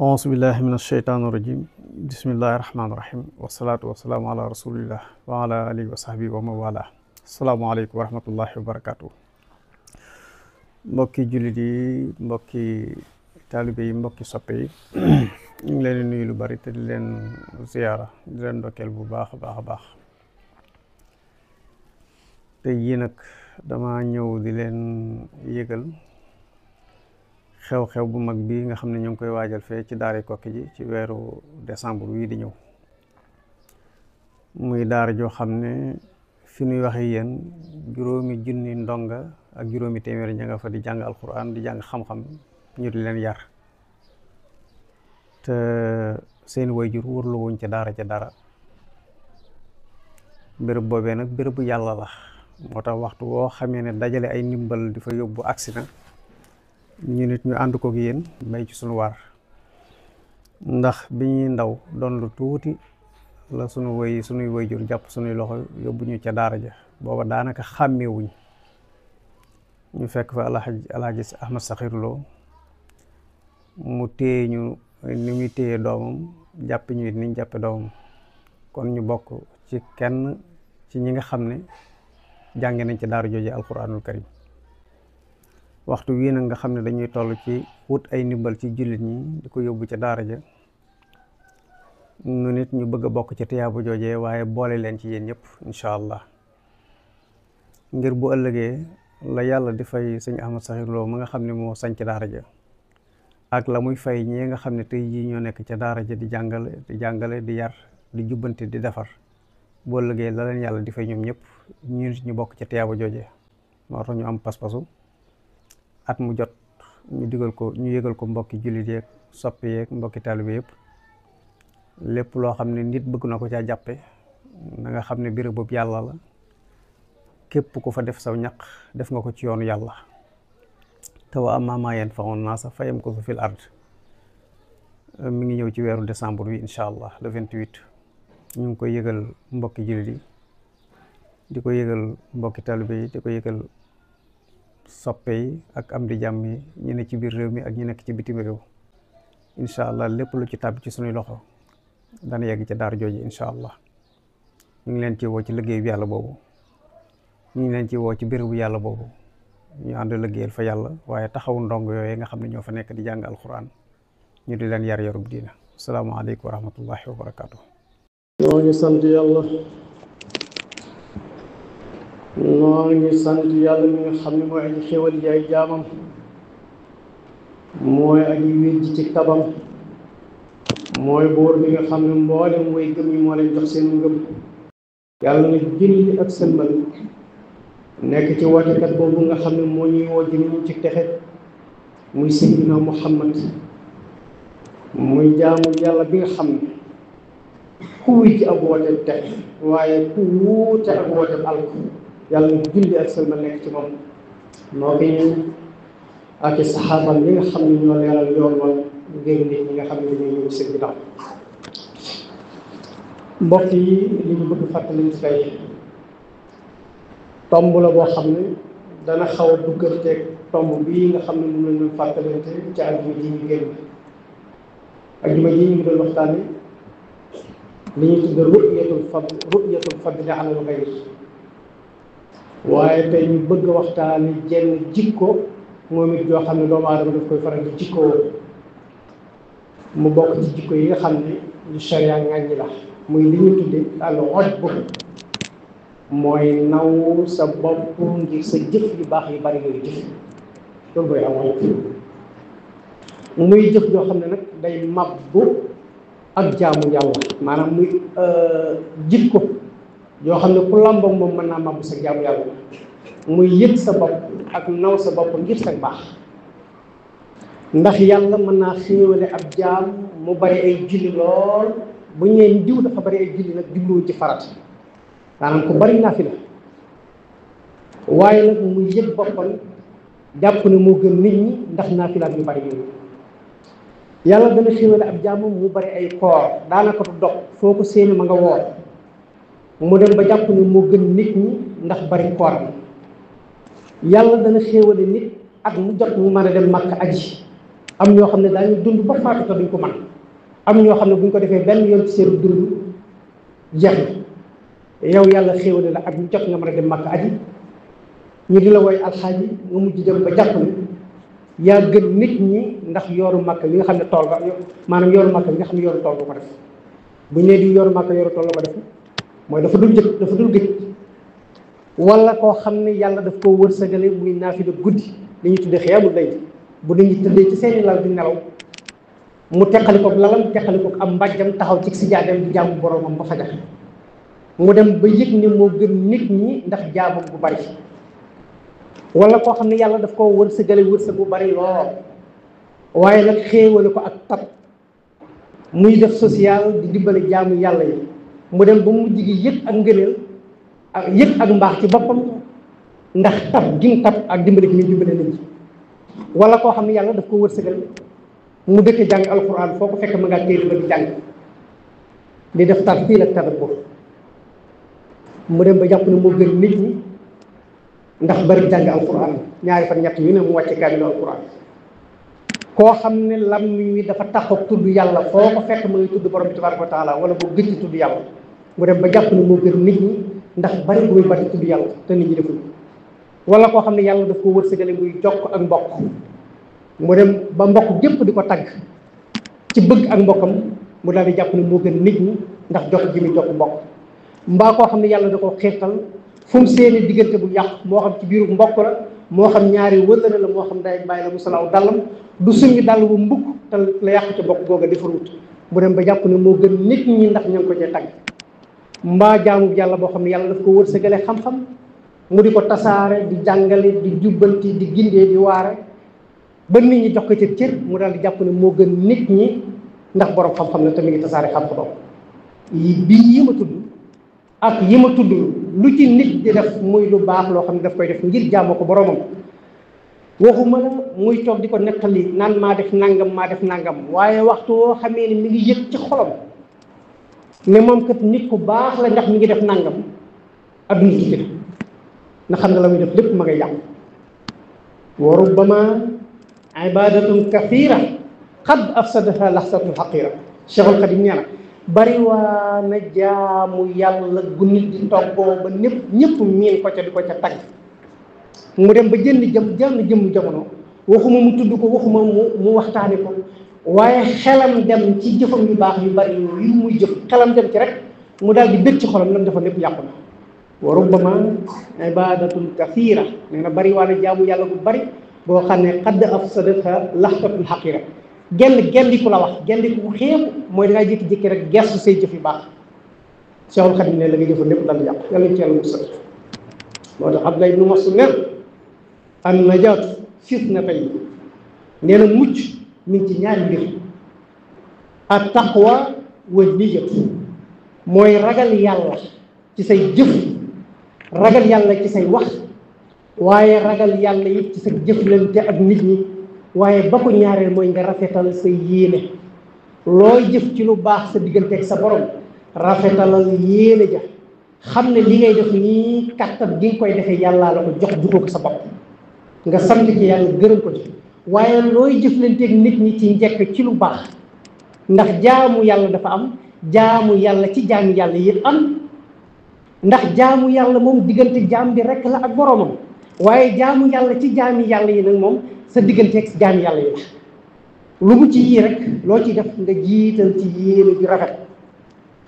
auzu billahi min asheytaan irajim bismillahi rahmaanirahim wasalaatu wasalaamu ala rasulillah wa ala alihi wa sahbi wa mawala asalaamualeykum wa rahmatullahi wa barakatuh. Mbokki jullit yi, mbokki taalibe yi, mbokki soppe yi ñu ngi leen di nuyu lu bari te di leen ziyaara di leen ndokkeel bu baax a baax a baax. te yii nag dama ñëw di leen yëgal xew-xew bu mag bi nga xam ne ñu ngi koy waajal fee ci daara Koki ji ci weeru décembre wii di ñëw. muy daara joo xam ne fi nuy waxe yéen juróomi junni ndonga ak juróomi téeméeri ña nga fa di jàng alquran di jàng xam-xam ñu di leen yar te seen wayjur wërlu wuñ ca daara ca dara. béréb boobee nag bérébu yàlla la, moo tax waxtu woo xamee ne dajale ay ndimbal di fa yóbbu agsi na ñu nit ñu ànd kook yéen may ci suñu war. ndax bi ñuy ndaw doon lu tuuti la sunuy wayjur jàpp sunuy loxo yóbbu ñu ca daara ja. booba daanaka xàmmeewuñ ñu fekk fa alaaji Ahmad Saxiir Lo mu téye ñu ni muy téye doomam jàpp ñu it niñ jàppe doomam. kon ñu bokk ci kenn ci ñi nga xam ne jànge nañ ci daara jooju alquranul karim. waxtu wii nag nga xam ne dañuy toll ci wut ay ndimbal ci jullit ñi di ko yóbbu ca daara ja, nu nit ñu bëgg a bokk ci tiyaabu joojee waaye boole leen ci yéen ñëpp incha allah. ngir bu ëllëgee la yàlla di fay sëñ Ahmad Saxiir Lo ma nga xam ne moo sañ ci daara ja ak la muy fay ñi nga xam ne tey jii ñoo nekk ca daara ja di jàngale di yar di jubbante di defar. bu ëllëgee la leen yàlla di fay ñoom ñëpp ñu nit ñu bokk ci tiyaabu joojee. moo tax ñu am pas-pasu at mu jot ñu yëgal ko mbokki jullit yeeg soppi yeeg mbokki taalibe yëpp. lépp loo xam ne nit bëgg na ko caa jàppe na nga xam ne béréb boobu yàlla la, képp ku fa def saw ñaq def nga ko ci yoonu yàlla. te wa ammaa maa yanfa'u naasa fa yamkusu fil ard mi ngi ñëw ci weeru décembre bi incha allah le 28. ñu ngi koy yëgal mbokki jullit yi, di ko yëgal mbokki taalibe yi, di ko yëgal soppe yi ak am di jàmm yi, ñu ne ci biir réew mi ak ñu nekk ci bitim réew. incha allah lépp lu ci tàbbi ci sunuy loxo dana yegg ca daara jooju incha allah. ñu ngi leen ci woo ci liggéey bi yàlla boobu, ñu ngi leen ci woo ci bérébu yàlla boobu, ñu ànd liggéeyal fa yàlla waaye taxawu ndong yooyu nga xam ne ñoo fa nekk di jàng alquran ñu di leen yar yarub diina. asalaamaaleykum wa rahmatullahi wa barakaatu. noo ngi sant yàlla mi nga xam ne mooy aji xéwal ji ay jaamam, mooy aji wéjji ci tabam, mooy buur bi nga xam ne mboolem way gëm yi moo leen jox seen ngëm. yàlla na julli ak sëlmal nekk ci wootekat boobu nga xam ne moo ñuy woo jëmiñu ci texe, muy Seydina Muhammad, muy jaamu yàlla bi nga xam ne ku wuy ci ab wooteeb texe waaye ku wuute ak wooteeb alko. yàlla na julli ak sëlmal nekk ci moom moo ko ñu ak i saxaabam yi nga xam ne ñoo leeral yoon wal ngir nit ñi nga xam ne dañuy ñëw seen ginnaaw. mbokk yi li ñu bëgg fàttali ci tey tomb la boo xam ne dana xaw a dugganteeg tomb bii nga xam ne moom lañ doon fàttalante ci àjjuma ji ñu génn. àjjuma ji ñu ngi doon waxtaane li ñuy tudd ru'yatul fadli alal ghayr, waaye tey ñu bëgg waxtaane jenn jikko moom it joo xam ne doomu aadama daf koy faral di jikkoo mu bokk ci jikko yi nga xam ne lu sharia ŋàññi la, muy li ñu tudde al ujb, mooy naw sa bopp ngir sa jëf yu baax yu bari yooyu jëf. loolu mooy am ujb, muy jëf joo xam ne nag day mabbu ak jaamu yàlla, maanaam muy jikko yoo xam ne ku làmboog moom mën naa mabbu sa jaamu yàlla, muy yëg sa bopp ak naw sa bopp ngir sa baax. ndax yàlla mën naa xéewale ab jaam mu bari ay julli lool, bu ñu nee diw dafa bari ay julli nag jubluwuñ ci farat, maanaam ku bari naafila, waaye nag muy yëg boppam jàpp ne moo gën nit ñi ndax naafilaat yu bari yooyu. yàlla dana xéewale ab jaam mu bari ay koor, daanaka du dog foo ko séeni ma nga woor, mu dem ba jàpp ne moo gën nit ñi ndax bari koor bi. yàlla dana xéewale nit at mu jot mu mën a dem Makka aji, am ñoo xam ne daañu dund ba faatu te duñ ko mën am ñoo xam ne buñ ko defee benn yoon ci seen dund jeex na yow yàlla xéewale la ak ñu jot nga mën a dem Makka aji ñu di la woy alxaaji nga mujj dem ba jàpp ne yaa gën nit ñi ndax yooru Makka li nga xam ne tool ba maanaam yooru Makka li nga xam ne yooru tool ba ko def buñ nee di yooru Makka yooru tool la ko def mooy dafa dul gëj wala koo xam ne yàlla daf koo wërsëgale muy naafila guddi li ñuy tuddee xiyaamul layl bu nit ñi tëddee ci seeni lal di nelaw mu teqali ko lalam teqali ko am mbàjjam taxaw ci si jaadem di jaamu boromam ba fajar mu dem ba yëg ne moo gën nit ñi ndax jaamam bu bari wala koo xam ne yàlla daf koo wërsëgale wërsëg bu bari lool waaye nag xéewale ko ak tab muy def social di dimbale jaamu yàlla yi mu dem ba mu jigi yëg ak ngëneel ak yëg ak mbaax ci boppam ndax tab gin tab ak dimbale gi muy dimbale nit ñi wala koo xam ne yàlla daf ko wërsëgal mu dëkk jàng alquran foo ko fekk ma ngaa téere ba di jàng di def tartiil ak tadabbur mu dem ba jàpp ne moo gën nit ñi ndax bari jàng alquran ñaari fan ñett yu ne mu wàcce kaamilu alquran koo xam ne lam wi dafa taxaw tudd yàlla foo ko fekk ma ngi tudd borom bi tabaraka wa taala wala boo gëj tudd yàlla mu dem ba jàpp ne moo gën nit ñi ndax bari bu muy bari tudd yàlla te nit ñi deful wala koo xam ne yàlla daf ko wërsëgale muy jokk ak mbokk mu dem ba mbokk gépp di ko tagg ci bëgg ak mbokkam mu daal di jàpp ne moo gën nit ñi ndax jokk gi muy jokk mbokk mbaa koo xam ne yàlla da ko xiirtal fu mu seeni diggante bu yàq moo xam ci biiru mbokk la moo xam ñaari wëllëre la moo xam day bàyyi la mu salaaw dallam du summi dàll bu mbukk te la yàqu ci mbokk googa defarut mu dem ba jàpp ne moo gën nit ñi ndax ña ngi ko cee tagg mbaa jaamu yàlla boo xam ne yàlla daf ko wërsëgale xam-xam mu di ko tasaare di jàngale di jubbanti di gindee di waare ba nit ñi jox ko ci cër mu daal di jàpp ne moo gën nit ñi ndax borom xam-xam la te mi ngi tasaare xam-xam bii yi ma tudd ak yi ma tudd lu ci nit di def muy lu baax loo xam ne daf koy def ngir jaamoo ko boromam waxuma la muy toog di ko nettali naan maa def nangam waaye waxtu woo xamee ni mi ngi yëg ci xolam ne moom kat nit ku baax la ndax mi ngi def nangam adduna tukki na xam ne la muy def lépp ma ngay yàq wa rubbama ibadatun kathira qad afsadaha laxsatul xaqira Cheikhul Xadim nee na bari waa na jaamu yàlla gu nit di toggoo ba ñëpp miin ko ca di ko ca tagg mu dem ba jëmm jamono waxuma mu tudd ko waxuma mu waxtaane ko waaye xelam dem ci jëfam yu baax yu bari yu muy jëf xelam dem ci rek mu daal di bëgg ci xolam lam dafa lépp yàqu na wa rubbama ibadatun kathira nee na bari waa na jaamu yàlla gu bari boo xam ne xadd afsadata laxtatul xaqira gendiku la wax gendiku bu xeebu mooy da ngaa jékki-jékki rek gestu say jëf yu baax Cheikhul Khadim ne la nga jëfoon lépp dal di yàqu yàlla ñu ci yàlla musal moo tax Abdullah ibnu Mas'ud ne an najaatu fitnatayn nee na mucc mi ngi ci ñaari mbir at taqwa wa niyatu mooy ragal yàlla ci say jëf ragal yàlla ci say wax waaye ragal yàlla it ci sa jëflante ak nit ñi waaye ba ko ñaareel mooy nga rafetal sa yéene looy jëf ci lu baax sa diggante ak sa borom rafetalal yéene ja xam ne li ngay def nii kattan gi nga koy defee yàllaa la ko jox juko ko sa bopp nga sant ci yàlla gërëm ko ci waaye looy jëflante ak nit ñi ci njëkk ci lu baax ndax jaamu yàlla dafa am jaamu yàlla ci jaamu yàlla yi am ndax jaamu yàlla moom diggante jaam bi rek la ak boromam waaye jaamu yàlla ci jaami yàlla yi nag moom sa digganteeg si jaami yàlla yi la lu mu ci yii rek loo ci def nga jiital ci yéene ju rafet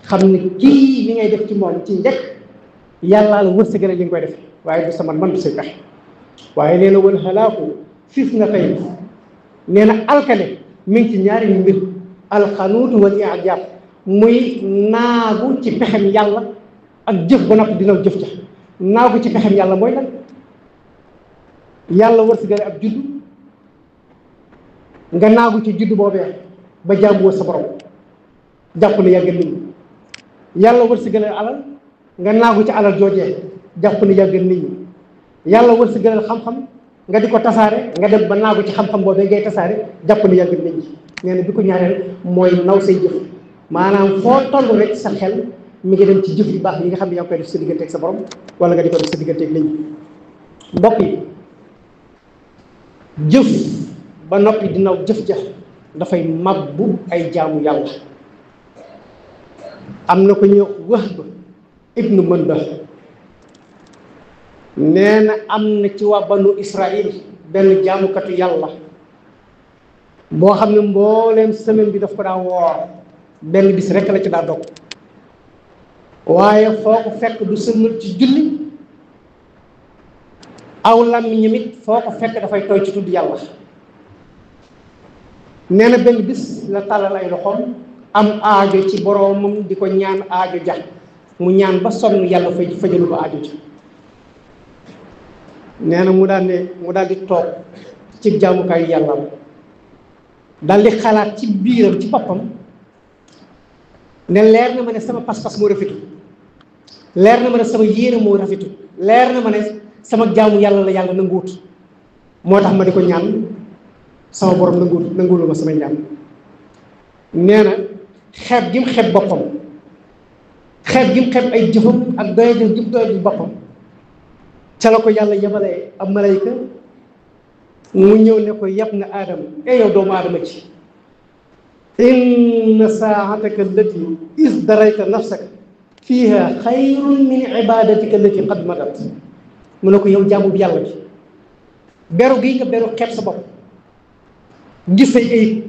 xam ne kii li ngay def ci moom ci njëkk yàllaa la wërsëgale li nga koy def waaye du sama man du say pexe waaye nee na wal halaaku fitnatayn nee na alkane mi ngi ci ñaari mbir alxanuutu wal i'jaab muy naagu ci pexem yàlla ak jëf ba noppi dina jëf ca naagu ci pexem yàlla mooy lan yàlla wërsëgale ab juddu nga naagu ci juddu boobee ba jaamu wër sa borom jàpp ne yàggal nit ñi yàlla wërsëgale alal nga naagu ci alal joojee jàpp ne yàggal nit ñi yàlla wërsëgale xam-xam nga di ko tasaare nga dem ba naagu ci xam-xam boobee ngay tasaare jàpp ne yàggal nit ñi nee na bi ko ñaareel mooy naw say jëf maanaam foo toll rek sa xel mi ngi dem ci jëf yu baax yi nga xam ne yaa ngi koy def sa digganteeg sa borom wala nga di ko def sa digganteeg nit ñi mbokk yi jëf ba noppi di naw jëf ja dafay mabbu ay jaamu yàlla. am na ko ñëw Wahb ibnu Manbah nee na am na ci waa banu Israil benn jaamukatu yàlla boo xam ne mbooleem semaine bi daf ko daa woor benn bis rekk la ci daa dog waaye foo ko fekk du sëlmal ci julli aw làmmiñam it foo ko fekk dafay tooy ci tudd yàlla. nee na benn bis la tàllal ay loxoom am aajo ci boroomam di ko ñaan aajo ja mu ñaan ba sonn yàlla fajalu ko aajo ja. nee na mu daal di toog ci jaamukaayu yàlla daal di xalaat ci biiram ci boppam ne leer na ma ne sama pas-pas moo rafetul, leer na ma ne sama yéene moo rafetul, leer na ma ne sama jaamu yàlla la yàlla nanguwut, moo tax ma di ko ñaan sama borom nanguwulu ma sama ñaan. nee na xeeb gi mu xeeb boppam, xeeb gi mu xeeb ay jëfam ak doyadil gi mu doyadil boppam, ca la ko yàlla yebalee ab malayka mu ñëw ne ko yab na aadama yow doomu aadama ci inna saataka allati is darayta nafsaka fiha xayrun min ibadatika allati qad madat. mu ne ko yow jaamu bi yàlla bi beru gi nga beru xeeb sa bopp, gis say ayib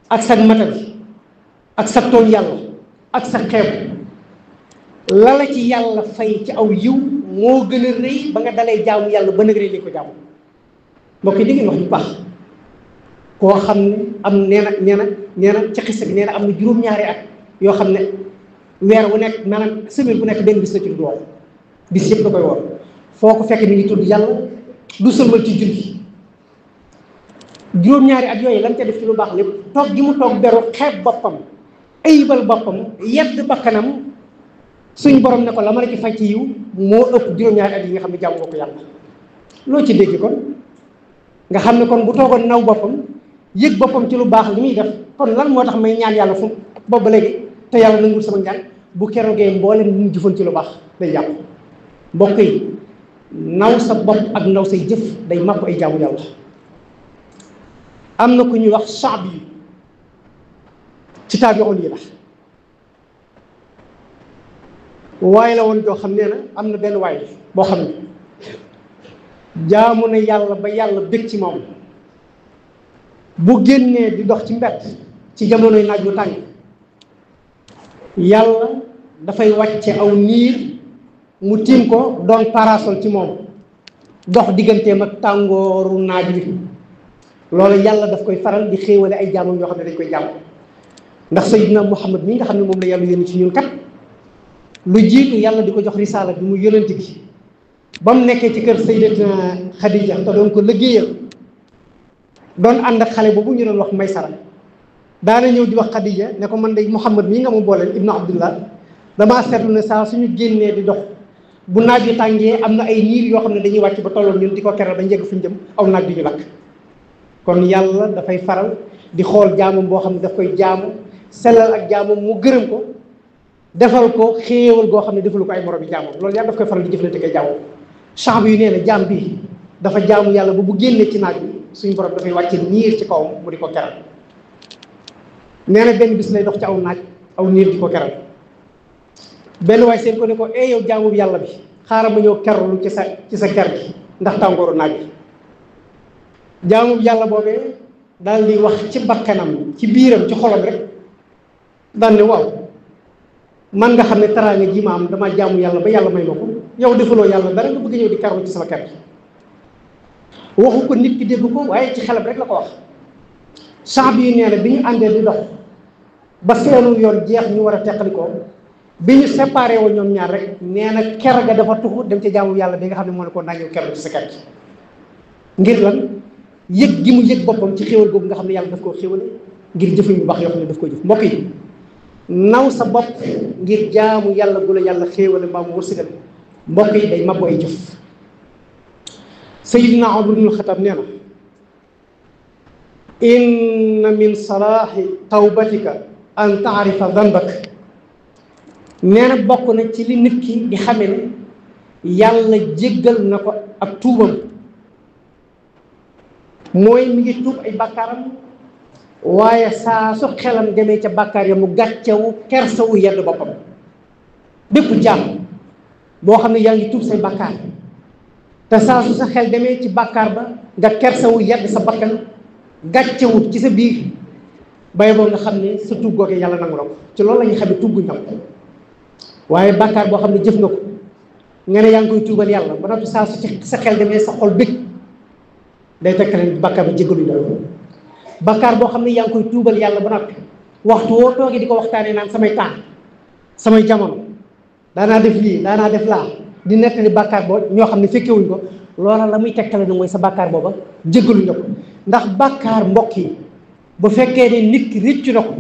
ak sa matal ak sa tooñ yàlla ak sa xeeb la la ci yàlla fay ci aw yiw moo gën a rëy ba nga dalee jaamu yàlla ba nag rëy li ko jaamu. mbokk yi dégg ngeen wax bu baax koo xam ne am nee na ci xisa bi nee na am na juróom-ñaari at yoo xam ne weer wu nekk maanaam semaine bu nekk benn bis la ci du woor, bis yëpp da koy woor. foo ko fekk mi ngi tudd yàlla du sëlmal ci julli. juróom-ñaari at yooyu lan ca def ci lu baax lépp toog gi mu toog beru xeeb boppam ayibal boppam yedd bakkanam suñ borom ne ko la ma la ci fay ci yiw moo ëpp juróom-ñaari at yi nga xam ne jàmm nga ko yàlla. loo ci dégg kon nga xam ne kon bu toogoon naw boppam yëg boppam ci lu baax li muy def kon lan moo tax may ñaan yàlla fu boobu ba léegi te yàlla nangul sama ñaan bu keroogee mboolem lu mu jëfoon ci lu baax day yàqu. mbokk yi naw sa bopp ak naw say jëf day màbb ay jaamu yàlla. am na ku ñuy wax Shaabi yi ci taabi'oon yi la waaye la woon joo xam nee na am na benn waay boo xam ne jaamu na yàlla ba yàlla bég ci moom bu génnee di dox ci mbett ci jamonoy naaj wu tàng yàlla dafay wàcce aw niir mu tiim ko doon parasol ci moom dox digganteem ak tàngooru naaj wi. loolu yàlla daf koy faral di xéewale ay jaamam yoo xam ne dañ koy jàmm ndax Sayyidina Muhammad mi nga xam ne moom la yàlla yónni ci ñun kat lu jiitu yàlla di ko jox risaala bi mu yonent bi ba mu nekkee ci kër Sayyidatina Xadija te doon ko liggéeyal doon ànd ak xale boobu ñu doon wax Maysara daana ñëw di wax Xadija ne ko man de Muhammad mii nga mu booleel ibnu Abdullah damaa seetlu ne saa suñu génnee di dox bu naaj wi tàngee am na ay niir yoo xam ne dañuy wàcc ba tolloon ñun di ko keral ba njëgg fu ñu jëm aw naaj bi ñu lakk. kon yàlla dafay faral di xool jaamam boo xam ne daf koy jaamu sellal ak jaamam mu gërëm ko defal ko xéewal goo xam ne defalu ko ay morom yi jaamam loolu yàlla daf koy faral di jëflante koy jaamam. champ yu nee na jaam bi dafa jaamu yàlla ba bu génnee ci naaj bi suñu borom dafay wàcce niir ci kawam mu di ko keral. nee na benn bis lay dox ci aw naaj aw niir di ko keral benn waay seen ko ne ko yow jaamu yàlla bi xaaral ma ñëw kerlu ci sa ker gi ndax tàngooru naaj bi. jaamu yàlla boobee daal di wax ci bakkanam ci biiram ci xolam rek daan ne waaw man nga xam ne teraanga ji ma am dama jaamu yàlla ba yàlla may ma ko yow defaloo yàlla dara nga bëgg ñëw di kerlu ci sama ker gi. waxu ko nit ki dégg ko waaye ci xelam rek la ko wax. sax bii nee na bi ñu àndee di dox ba seenu yoon jeex ñu war a teqalikoo bi ñu séparé woo ñoom ñaar rek nee na ker ga dafa tuxu dem ci jaamu yàlla bi nga xam ne moo ne ko naa ñëw kerlu ci sa ker gi. ngir lan yëg gi mu yëg boppam ci xéwal googu nga xam ne yàlla daf koo xéwale ngir jëf yu baax yoo xam ne daf koy jëf. mbokk yi naw sa bopp ngir jaamu yàlla gu la yàlla xéwale mbaa mu wërsëgal mbokk yi day mabbu ay jëf. Sayyidina Umar ibnul Xattaab nee na inna min salaahi tawbatika an taarifa danbak. nee na bokk na ci li nit ki di xame ne yàlla jéggal na ko ak tuubam mooy mi ngi tuub ay bàkkaaram waaye saa su xelam demee ca bàkkaar ya mu gàccewu kersawu yedd boppam. bépp jaam boo xam ne yaa ngi tuub say bàkkaar te saa su sa xel demee ci bàkkaar ba nga kersawu yedd sa bakkan gàccewut ci sa biir bay boo nga xam ne sa tuub googee yàlla nangu na ko. ci loolu la ñuy xam ne tuub guñ nangu waaye bàkkaar boo xam ne jëf nga ko nga ne yaa ngi koy tuubal yàlla ba noppi saa su ci sa xel demee sa xol bëgg day tekk leen bàkkaar bi jéggaluñ la. bàkkaar boo xam ne yaa ngi koy tuubal yàlla ba noppi waxtu woo toogee di ko waxtaanee naan samay temps samay jamono daanaa def lii daanaa def laa di nettali bàkkaar boo ñoo xam ne fekkewuñ ko loola la muy tekkale na mooy sa bàkkaar booba jéggaluñ la ko. ndax bàkkaar mbokk yi bu fekkee ne nit ki rëccu na ko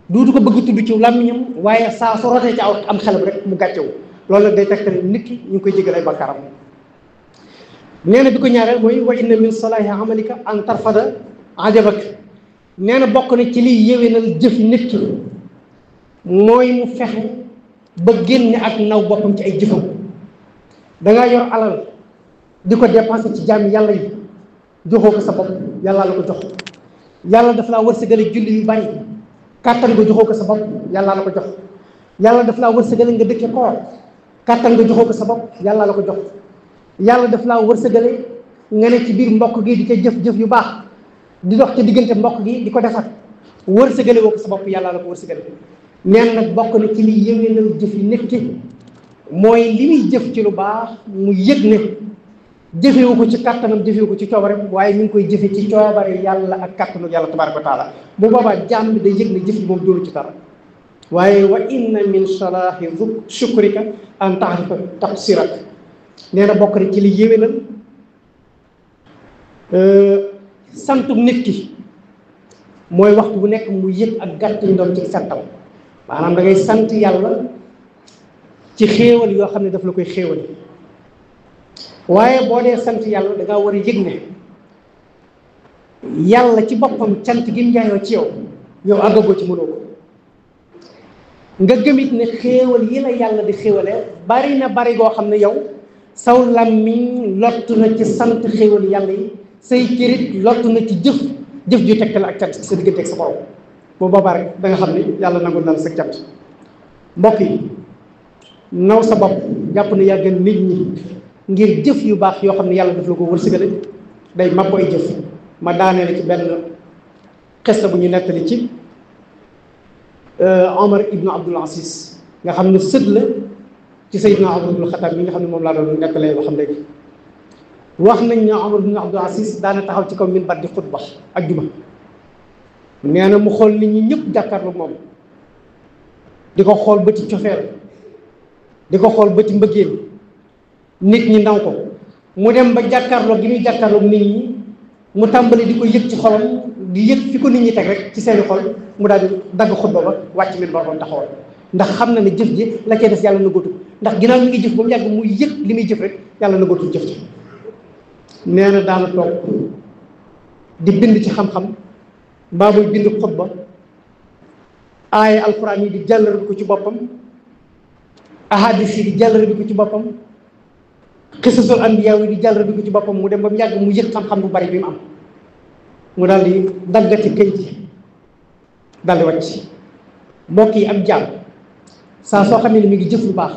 duutu ko bëgg tudd ci làmmiñam waaye saa su rotee ci aw am xelam rek mu gàccewu loolu nag day tekkale nit ki ñu ngi koy jéggal ay bàkkaaram. nee na bi ko ñaareel mooy wa inna min salaahi amalika an tarfada ajabak. nee na bokk na ci liy yéwénal jëf nit ki mooy mu fexe ba génne ak naw boppam ci ay jëfam. dangaa yor alal di ko dépensé ci jaami yàlla yi joxoo ko sa bopp yàlla la ko jox. yàlla daf laa wërsëgale julli yu bari kàttan nga joxoo ko sa bopp yàlla la ko jox. yàlla daf laa wërsëgale nga dëkke koor kàttan nga joxoo ko sa bopp yàlla la ko jox. yàlla daf laa wërsëgale nga ne ci biir mbokk gi di ca jëf-jëf yu baax di dox ca diggante mbokk gi di ko defar wërsëgale woo ko sa bopp yàlla la ko wërsëgale. nee na nag bokk na ci li yéwénal jëf yi nit ki mooy li muy jëf ci lu baax mu yëg ne jëfewu ko ci kàttanam jëfewu ko ci coobare waaye mi ngi koy jëfe ci coobare yàlla ak kàttanu yàlla tabaaraka wa taala. bu boobaa jaam bi day yëg ne jëf yi moom doonu ci dara. waaye wa inna min salaahi shukrika an taarifa taqsirak. nee na bokk na ci li yéwénal santu nit ki mooy waxtu bu nekk mu yëg ak gàttañ doon ci santam. maanaam da ngay sant yàlla ci xéewal yoo xam ne daf la koy xéewal waaye boo dee sant yàlla da ngaa war a yëg ne yàlla ci boppam cant gi mu jaayoo ci yow àggagoo ci mënoo ko. nga gëmit ne xéewal yi la yàlla di xéewale bari na bari goo xam ne yow saw làmmiñ lottu na ci sant xéewal yàlla yi say cërit lottu na ci jëf ju tegtal ak cant ci sa diggante ak sa borom. bu boobaa rek da nga xam ne yàlla nangul na la sa cant. mbokk yi naw sa bopp jàpp ne yaa gën nit ñi ngir jëf yu baax yoo xam ne yàlla daf la ko wërsëgale day mag koy jëf. ma daanee la ci benn xista bu ñu nettali ci Omar ibnu Abdul Aziz nga xam ne sët la ci Seydina Omar ibnu Xataab mi nga xam ne moom laa doon nettalee waxam léegi. wax nañ ne Omar ibnu Abdul Aziz daana taxaw ci kaw minbar di xutba ak juma. nee na mu xool nit ñi ñëpp jàkkaarloo moom di ko xool bëti cofeel di ko xool bëti mbëggeel nit ñi naw ko mu dem ba jàkkaarloo gi muy jàkkaarloo nit ñi mu tàmbali di ko yëg ci xolam di yëg fi ko nit ñi teg rek ci seeni xol mu daal di dagg xutba ba wàcc min boroom taxawal ndax xam na ne jëf ji la cee des yàlla na góotu ndax ginnaaw mi ngi jëf ba mu yàgg muy yëg li muy jëf rek yàlla na góotu jëf ji. nee na daana toog di bind ci xam-xam mbaa muy bind xutba aaya alquran yi di jàllale bi ko ci boppam ahadis yi di jàllale bi ko ci boppam xisasul anbiya yi di jàllale bi ko ci boppam mu dem ba mu yàgg mu yëg xam-xam bu bari bi mu am mu daal di daggati këyit yi daal di wàcc. mbokk yi ab jaam saa soo xamee ne mi ngi jëf lu baax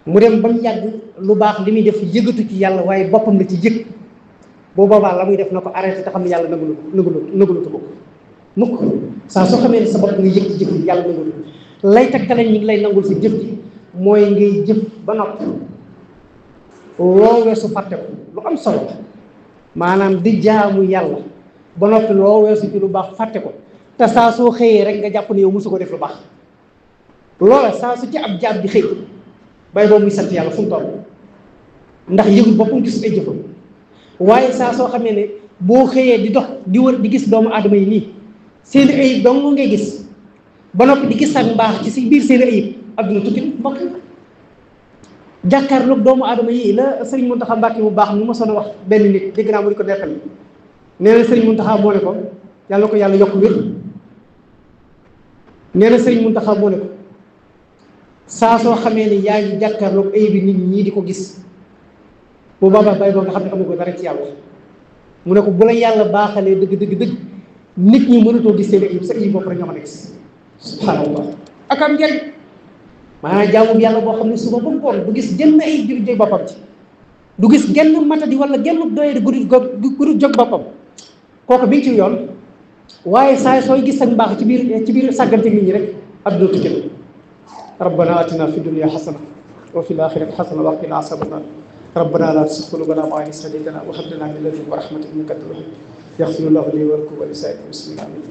mu dem ba mu yàgg lu baax li muy def yëgatu ci yàlla waaye boppam la ci yëg boo boobaa la muy def na ko arrêté te xam ne yàlla nagulatu ko mukk. saa soo xamee ne sa bopp nga yëg ci jëf ji yàlla nagulu lay takkale ñi ngi lay nangul si jëf ji mooy ngay jëf ba noppi loo weesu fàtte ko lu am solo maanaam di jaamu yàlla ba noppi loo weesu ci lu baax fàtte ko te saa soo xëyee rek nga jàpp ne yow mosu ko def lu baax. loola saa su ci ab jaam di xëy bay boobu muy sant yàlla fu mu toll ndax yëgul boppam gis ay jëfam waaye saa soo xamee ne boo xëyee di dox di wër di gis doomu aadama yi nii seen i ayib dong ngay gis ba noppi di gis ak mbaax ci si biir seen i ayib adduna tukki mbokk jàkkaarloog doomu aadama yi la Sëriñ Muntaxa Mbàkke bu baax mu mosoon a wax benn nit dégg naa mu di ko nettali nee na Sëriñ Muntaxa moo ne ko yàlla ko yàlla yokk wér nee na Sëriñ Muntaxa moo ne ko saa soo xamee ne yaa ngi jàkkaarloog ayibi nit ñi di ko gis bu boobaa bay boo nga xam ne amu ko dara ci yàlla mu ne ko bu la yàlla baaxalee dëgg nit ñi mënatoo gis seen ayib sa ayib bopp rek nga mën a gis subhanallah ak am njëriñ maanaam jaamu yàlla boo xam ne suba ba ngoon du gis genn ay jóg boppam ci du gis genn matadi wala genn doye guddi jóg boppam kooku bi ngi ci yoon waaye saa sooy gis ak mbaax ci biir sàggante nit ñi rek adduna tukki na rabbana atina fi dunya xasana wa fi l-axirati xasana wa qina azaban nar rabbana la tuzigh qulubana ba'da idh hadaytana wa hab lana min ladunka rahmatan innaka antal wahhab yaxfirullahu li wa lakum wa li saa'iril muslimin